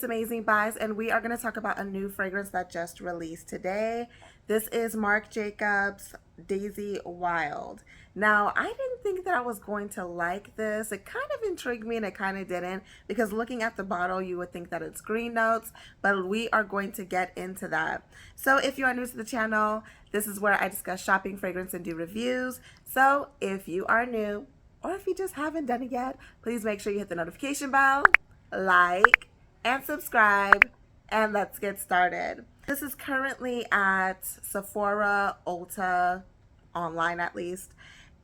Amazing Buys, and we are going to talk about a new fragrance that just released today. This is Marc Jacobs Daisy Wild. Now, I didn't think that I was going to like this. It kind of intrigued me and it kind of didn't, because looking at the bottle, you would think that it's green notes, but we are going to get into that. So if you are new to the channel, this is where I discuss shopping, fragrance, and do reviews. So if you are new, or if you just haven't done it yet, please make sure you hit the notification bell, like, and subscribe, and let's get started. This is currently at Sephora, Ulta, online at least,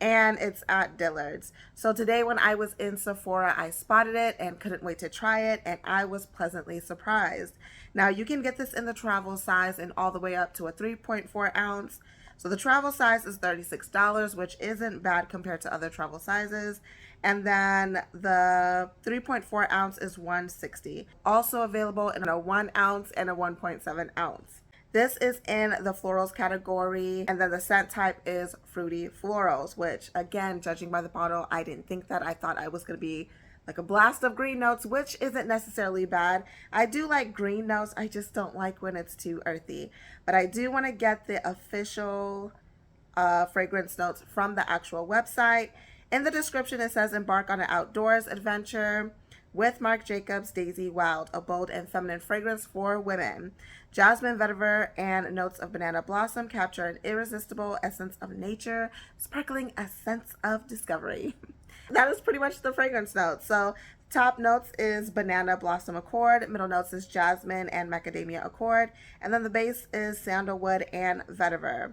and it's at Dillard's. So today when I was in Sephora, I spotted it and couldn't wait to try it, and I was pleasantly surprised. Now you can get this in the travel size and all the way up to a 3.4 ounce. So the travel size is $36, which isn't bad compared to other travel sizes. And then the 3.4 ounce is $160. Also available in a 1 ounce and a 1.7 ounce. This is in the florals category, and then the scent type is fruity florals, which again, judging by the bottle, I didn't think that. I thought I was going to be like a blast of green notes, which isn't necessarily bad. I do like green notes, I just don't like when it's too earthy. But I do want to get the official fragrance notes from the actual website. In the description, it says, embark on an outdoors adventure with Marc Jacobs Daisy Wild, a bold and feminine fragrance for women. Jasmine, vetiver, and notes of banana blossom capture an irresistible essence of nature, sparkling a sense of discovery. That is pretty much the fragrance notes. So top notes is banana blossom accord, middle notes is jasmine and macadamia accord, and then the base is sandalwood and vetiver.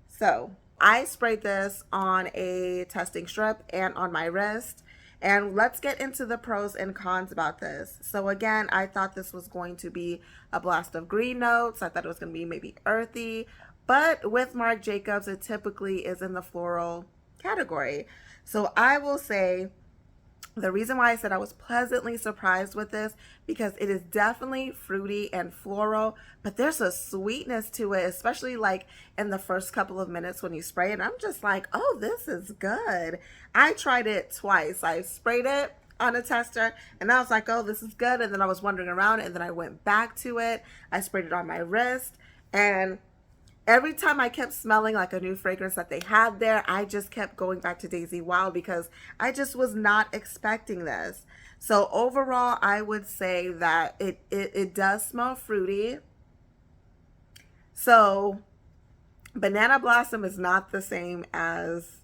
So I sprayed this on a testing strip and on my wrist. And let's get into the pros and cons about this. So again, I thought this was going to be a blast of green notes. I thought it was going to be maybe earthy. But with Marc Jacobs, it typically is in the floral category. So I will say the reason why I said I was pleasantly surprised with this, because it is definitely fruity and floral, but there's a sweetness to it, especially like in the first couple of minutes when you spray it. I'm just like, oh, this is good. I tried it twice. I sprayed it on a tester and I was like, oh, this is good. And then I was wandering around and then I went back to it. I sprayed it on my wrist, and every time I kept smelling like a new fragrance that they had there, I just kept going back to Daisy Wild because I just was not expecting this. So overall, I would say that it does smell fruity. So banana blossom is not the same as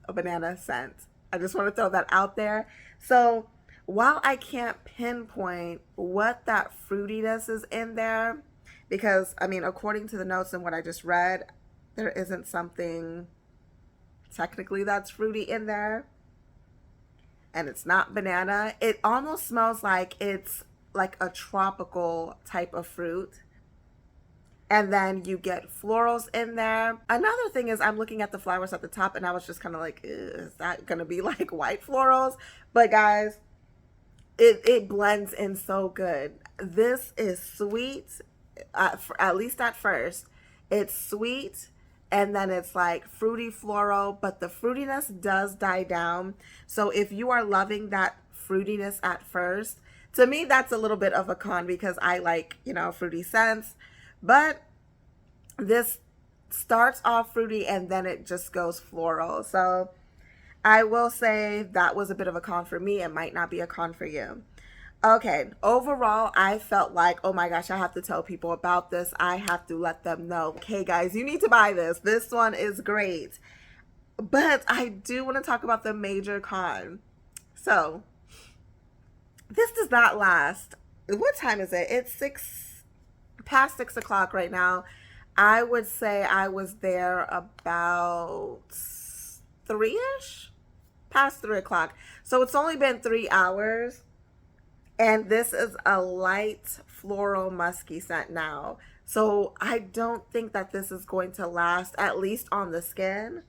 a banana scent. I just want to throw that out there. So while I can't pinpoint what that fruitiness is in there, because, I mean, according to the notes and what I just read, there isn't something technically that's fruity in there. And it's not banana. It almost smells like it's like a tropical type of fruit. And then you get florals in there. Another thing is I'm looking at the flowers at the top and I was just kind of like, is that going to be like white florals? But guys, it blends in so good. This is sweet. At least at first, it's sweet and then it's like fruity floral, but the fruitiness does die down. So if you are loving that fruitiness at first, to me that's a little bit of a con, because I like, you know, fruity scents, but this starts off fruity and then it just goes floral. So I will say that was a bit of a con for me. It might not be a con for you. Okay, overall, I felt like, oh my gosh, I have to tell people about this. I have to let them know, okay, guys, you need to buy this. This one is great. But I do want to talk about the major con. So, this does not last. What time is it? It's past 6 o'clock right now. I would say I was there about 3-ish? Past 3 o'clock. So, it's only been 3 hours. And this is a light floral musky scent now. So I don't think that this is going to last, at least on the skin.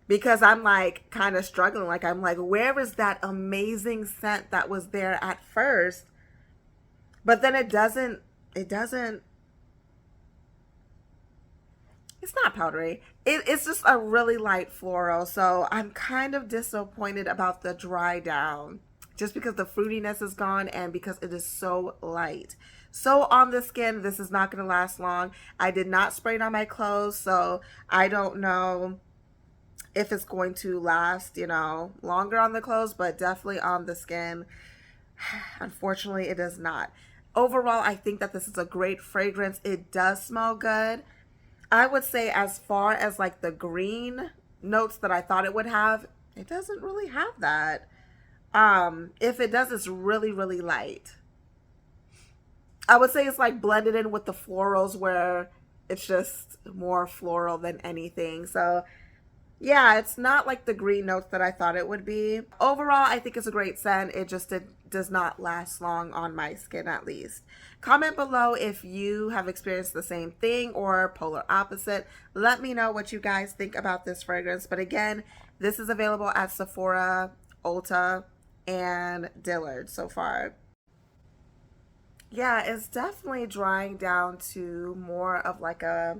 Because I'm like kind of struggling. Like I'm like, where is that amazing scent that was there at first? But then it doesn't, it's not powdery. It's just a really light floral. So I'm kind of disappointed about the dry down. just because the fruitiness is gone and because it is so light. So on the skin, this is not going to last long. I did not spray it on my clothes, so I don't know if it's going to last, you know, longer on the clothes, but definitely on the skin, unfortunately, it does not. Overall, I think that this is a great fragrance. It does smell good. I would say as far as like the green notes that I thought it would have, it doesn't really have that. If it does, it's really, really light. I would say it's like blended in with the florals where it's just more floral than anything. So yeah, it's not like the green notes that I thought it would be. Overall, I think it's a great scent. It just does not last long on my skin, at least. Comment below if you have experienced the same thing or polar opposite. Let me know what you guys think about this fragrance. But again, this is available at Sephora, Ulta, and Dillard's so far. Yeah, it's definitely drying down to more of like a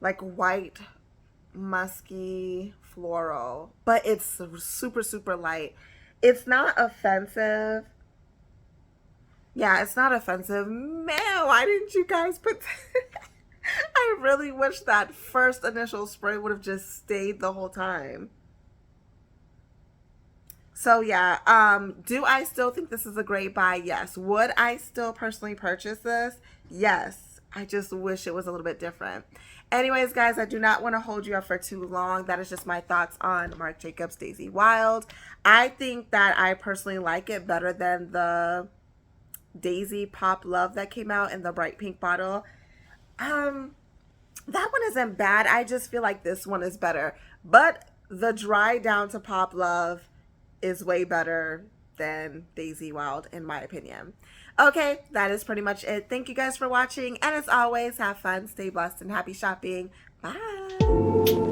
white musky floral, but it's super, super light. It's not offensive. Yeah, it's not offensive. Man, why didn't you guys put I really wish that first initial spray would have just stayed the whole time. So yeah, do I still think this is a great buy? Yes. Would I still personally purchase this? Yes. I just wish it was a little bit different. Anyways, guys, I do not want to hold you up for too long. That is just my thoughts on Marc Jacobs Daisy Wild. I think that I personally like it better than the Daisy Pop Love that came out in the bright pink bottle. That one isn't bad. I just feel like this one is better. But the dry down to Pop Love is way better than Daisy Wild, in my opinion. Okay, that is pretty much it. Thank you guys for watching. And as always, have fun, stay blessed, and happy shopping. Bye.